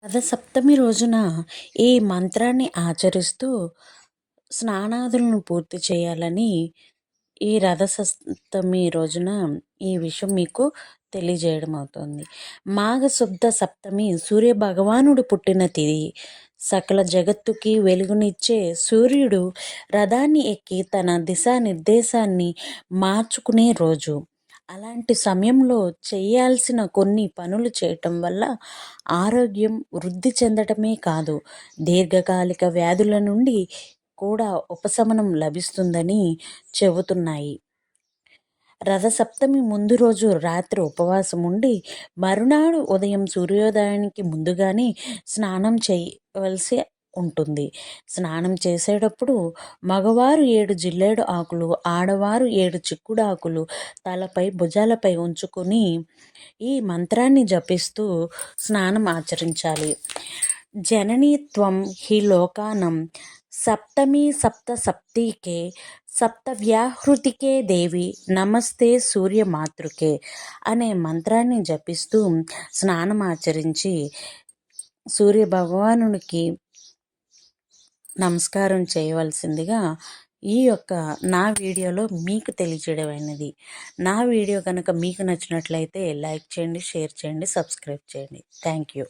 రథసప్తమి రోజున ఈ మంత్రాన్ని ఆచరిస్తూ స్నానాదులను పూర్తి చేయాలని ఈ రథసప్తమి రోజున ఈ విషయం మీకు తెలియజేయడం అవుతుంది. మాఘశుద్ధ సప్తమి సూర్య భగవానుడు పుట్టిన తిథి. సకల జగత్తుకి వెలుగునిచ్చే సూర్యుడు రథాన్ని ఎక్కి తన దిశానిర్దేశాన్ని మార్చుకునే రోజు. అలాంటి సమయంలో చేయాల్సిన కొన్ని పనులు చేయటం వల్ల ఆరోగ్యం వృద్ధి చెందటమే కాదు, దీర్ఘకాలిక వ్యాధుల నుండి కూడా ఉపశమనం లభిస్తుందని చెబుతున్నాయి. రథసప్తమి ముందు రోజు రాత్రి ఉపవాసం ఉండి మరునాడు ఉదయం సూర్యోదయానికి ముందుగానే స్నానం చేయవలసి ఉంటుంది. స్నానం చేసేటప్పుడు మగవారు 7 జిల్లేడు ఆకులు, ఆడవారు 7 చిక్కుడు ఆకులు తలపై భుజాలపై ఉంచుకొని ఈ మంత్రాన్ని జపిస్తూ స్నానం ఆచరించాలి. జననీత్వం హి లోకానం సప్తమి సప్త సప్తికే సప్తవ్యాహృతికే దేవి నమస్తే సూర్యమాతృకే అనే మంత్రాన్ని జపిస్తూ స్నానం ఆచరించి సూర్య భగవానునికి నమస్కారం చేయవలసిందిగా ఈ యొక్క నా వీడియోలో మీకు తెలియజేయడమైనది. నా వీడియో కనుక మీకు నచ్చినట్లయితే లైక్ చేయండి, షేర్ చేయండి, సబ్స్క్రైబ్ చేయండి. Thank you.